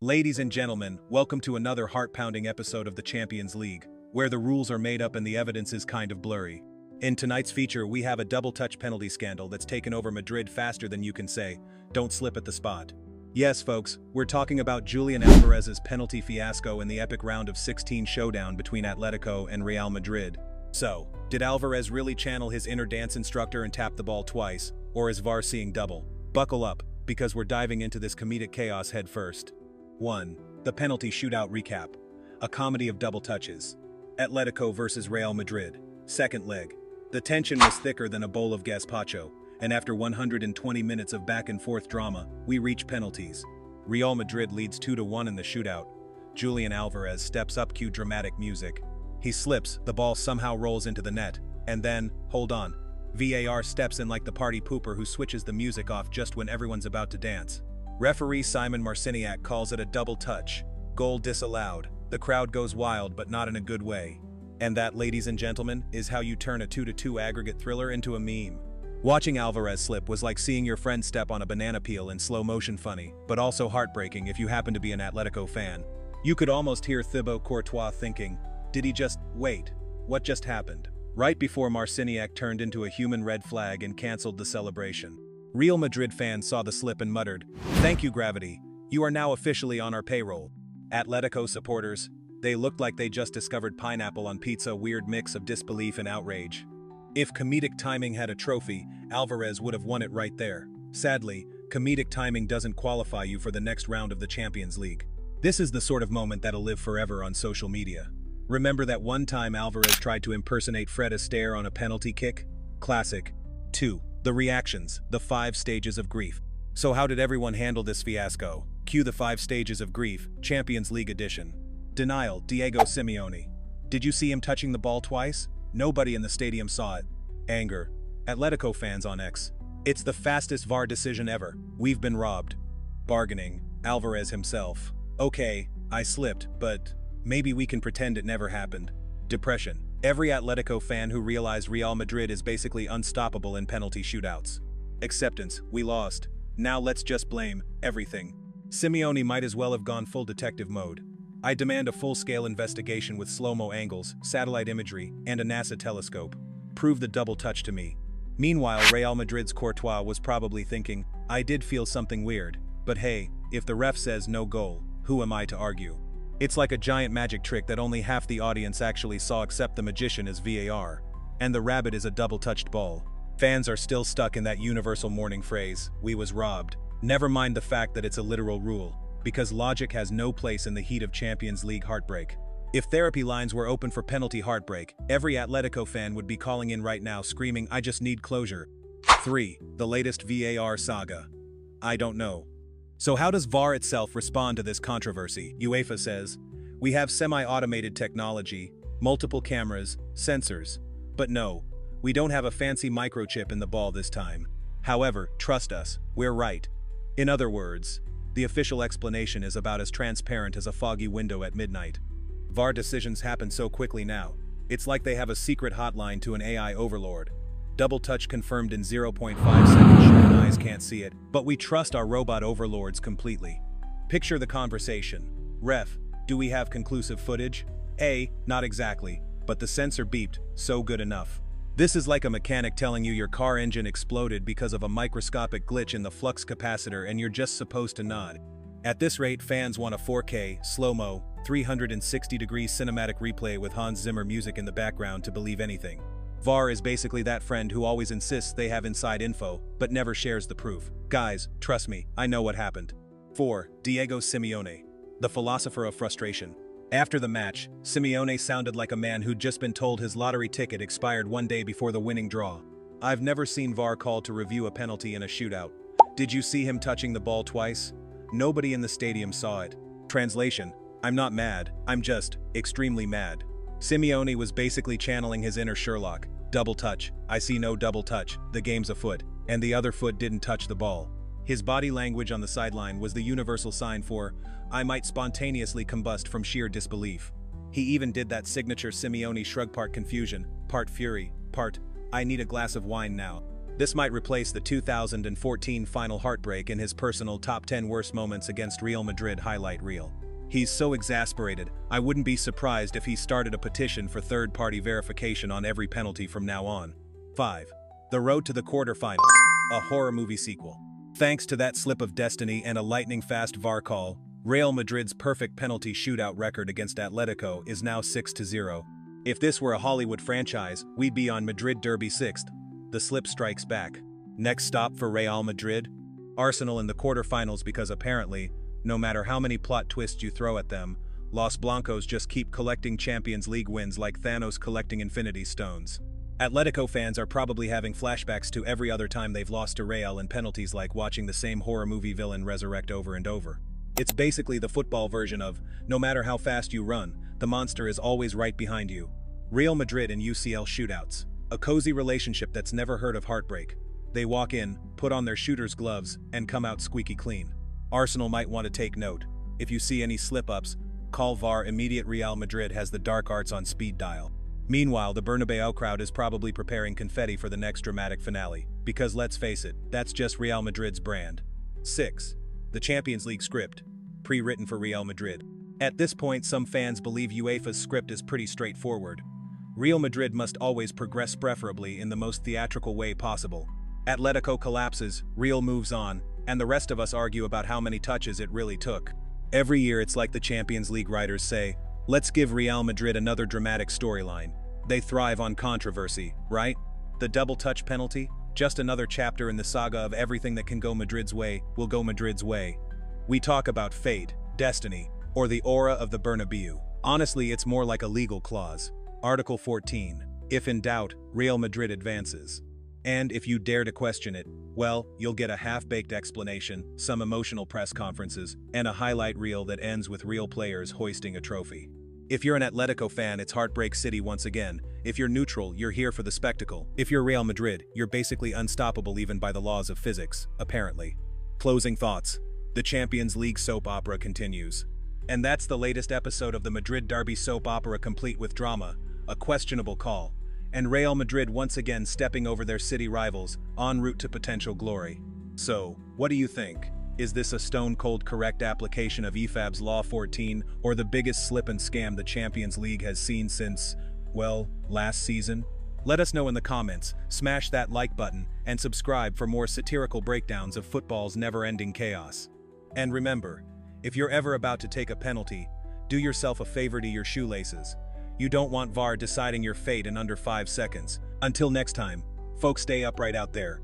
Ladies and gentlemen, welcome to another heart-pounding episode of the Champions League, where the rules are made up and the evidence is kind of blurry. In tonight's feature, we have a double-touch penalty scandal that's taken over Madrid faster than you can say, don't slip at the spot. Yes, folks, we're talking about Julian Alvarez's penalty fiasco in the epic round of 16 showdown between Atletico and Real Madrid. So, did Alvarez really channel his inner dance instructor and tap the ball twice, or is VAR seeing double? Buckle up, because we're diving into this comedic chaos head first. 1. The penalty shootout recap. A comedy of double touches. Atletico versus Real Madrid. Second leg. The tension was thicker than a bowl of gazpacho, and after 120 minutes of back-and-forth drama, we reach penalties. Real Madrid leads 2-1 in the shootout. Julian Alvarez steps up, cue dramatic music. He slips, the ball somehow rolls into the net, and then, hold on, VAR steps in like the party pooper who switches the music off just when everyone's about to dance. Referee Simon Marciniak calls it a double touch. Goal disallowed. The crowd goes wild, but not in a good way. And that, ladies and gentlemen, is how you turn a 2-2 aggregate thriller into a meme. Watching Alvarez slip was like seeing your friend step on a banana peel in slow motion. Funny, but also heartbreaking if you happen to be an Atletico fan. You could almost hear Thibaut Courtois thinking, did he just wait? What just happened? Right before Marciniak turned into a human red flag and cancelled the celebration. Real Madrid fans saw the slip and muttered, "Thank you, gravity. You are now officially on our payroll." Atletico supporters, they looked like they just discovered pineapple on pizza, weird mix of disbelief and outrage. If comedic timing had a trophy, Alvarez would have won it right there. Sadly, comedic timing doesn't qualify you for the next round of the Champions League. This is the sort of moment that'll live forever on social media. Remember that one time Alvarez tried to impersonate Fred Astaire on a penalty kick? Classic. 2. The reactions, the 5 stages of grief. So how did everyone handle this fiasco? Cue the 5 stages of grief, Champions League edition. Denial, Diego Simeone. Did you see him touching the ball twice? Nobody in the stadium saw it. Anger. Atletico fans on X. It's the fastest VAR decision ever. We've been robbed. Bargaining. Alvarez himself. Okay, I slipped, but maybe we can pretend it never happened. Depression. Every Atletico fan who realized Real Madrid is basically unstoppable in penalty shootouts. Acceptance. We lost. Now let's just blame everything. Simeone might as well have gone full detective mode. I demand a full-scale investigation with slow-mo angles, satellite imagery, and a NASA telescope. Prove the double touch to me. Meanwhile, Real Madrid's Courtois was probably thinking, I did feel something weird, but hey, if the ref says no goal, who am I to argue? It's like a giant magic trick that only half the audience actually saw except the magician is VAR. And the rabbit is a double-touched ball. Fans are still stuck in that universal mourning phrase, we was robbed. Never mind the fact that it's a literal rule, because logic has no place in the heat of Champions League heartbreak. If therapy lines were open for penalty heartbreak, every Atletico fan would be calling in right now screaming, I just need closure. 3. The latest VAR saga. I don't know. So how does VAR itself respond to this controversy? UEFA says, we have semi-automated technology, multiple cameras, sensors. But no, we don't have a fancy microchip in the ball this time. However, trust us, we're right. In other words, the official explanation is about as transparent as a foggy window at midnight. VAR decisions happen so quickly now. It's like they have a secret hotline to an AI overlord. Double touch confirmed in 0.5 seconds, human eyes can't see it, but we trust our robot overlords completely. Picture the conversation. Ref, do we have conclusive footage? A, not exactly, but the sensor beeped, so good enough. This is like a mechanic telling you your car engine exploded because of a microscopic glitch in the flux capacitor and you're just supposed to nod. At this rate, fans want a 4K, slow-mo, 360-degree cinematic replay with Hans Zimmer music in the background to believe anything. VAR is basically that friend who always insists they have inside info, but never shares the proof. Guys, trust me, I know what happened. 4. Diego Simeone. The philosopher of frustration. After the match, Simeone sounded like a man who'd just been told his lottery ticket expired one day before the winning draw. I've never seen VAR called to review a penalty in a shootout. Did you see him touching the ball twice? Nobody in the stadium saw it. Translation, I'm not mad, I'm just extremely mad. Simeone was basically channeling his inner Sherlock. Double touch, I see no double touch, the game's afoot, and the other foot didn't touch the ball. His body language on the sideline was the universal sign for, I might spontaneously combust from sheer disbelief. He even did that signature Simeone shrug, part confusion, part fury, part, I need a glass of wine now. This might replace the 2014 final heartbreak in his personal top 10 worst moments against Real Madrid highlight reel. He's so exasperated, I wouldn't be surprised if he started a petition for third-party verification on every penalty from now on. 5. The Road to the Quarterfinals, a horror movie sequel. Thanks to that slip of destiny and a lightning-fast VAR call, Real Madrid's perfect penalty shootout record against Atletico is now 6-0. If this were a Hollywood franchise, we'd be on Madrid Derby 6th. The slip strikes back. Next stop for Real Madrid? Arsenal in the quarterfinals, because apparently, no matter how many plot twists you throw at them, Los Blancos just keep collecting Champions League wins like Thanos collecting Infinity Stones. Atletico fans are probably having flashbacks to every other time they've lost to Real in penalties, like watching the same horror movie villain resurrect over and over. It's basically the football version of, no matter how fast you run, the monster is always right behind you. Real Madrid and UCL shootouts. A cozy relationship that's never heard of heartbreak. They walk in, put on their shooter's gloves, and come out squeaky clean. Arsenal might want to take note. If you see any slip-ups, call VAR immediate. Real Madrid has the dark arts on speed dial. Meanwhile, the Bernabéu crowd is probably preparing confetti for the next dramatic finale, because let's face it, that's just Real Madrid's brand. 6. The Champions League script, pre-written for Real Madrid. At this point, some fans believe UEFA's script is pretty straightforward. Real Madrid must always progress, preferably in the most theatrical way possible. Atletico collapses, Real moves on, and the rest of us argue about how many touches it really took. Every year it's like the Champions League writers say, let's give Real Madrid another dramatic storyline. They thrive on controversy, right? The double-touch penalty? Just another chapter in the saga of everything that can go Madrid's way will go Madrid's way. We talk about fate, destiny, or the aura of the Bernabéu. Honestly, it's more like a legal clause. Article 14. If in doubt, Real Madrid advances. And if you dare to question it, well, you'll get a half-baked explanation, some emotional press conferences, and a highlight reel that ends with real players hoisting a trophy. If you're an Atletico fan, it's Heartbreak City once again. If you're neutral, you're here for the spectacle. If you're Real Madrid, you're basically unstoppable even by the laws of physics, apparently. Closing thoughts. The Champions League soap opera continues. And that's the latest episode of the Madrid Derby soap opera, complete with drama, a questionable call, and Real Madrid once again stepping over their city rivals, en route to potential glory. So, what do you think? Is this a stone-cold correct application of EFAB's Law 14, or the biggest slip and scam the Champions League has seen since, well, last season? Let us know in the comments, smash that like button, and subscribe for more satirical breakdowns of football's never-ending chaos. And remember, if you're ever about to take a penalty, do yourself a favor to your shoelaces. You don't want VAR deciding your fate in under 5 seconds. Until next time, folks, stay upright out there.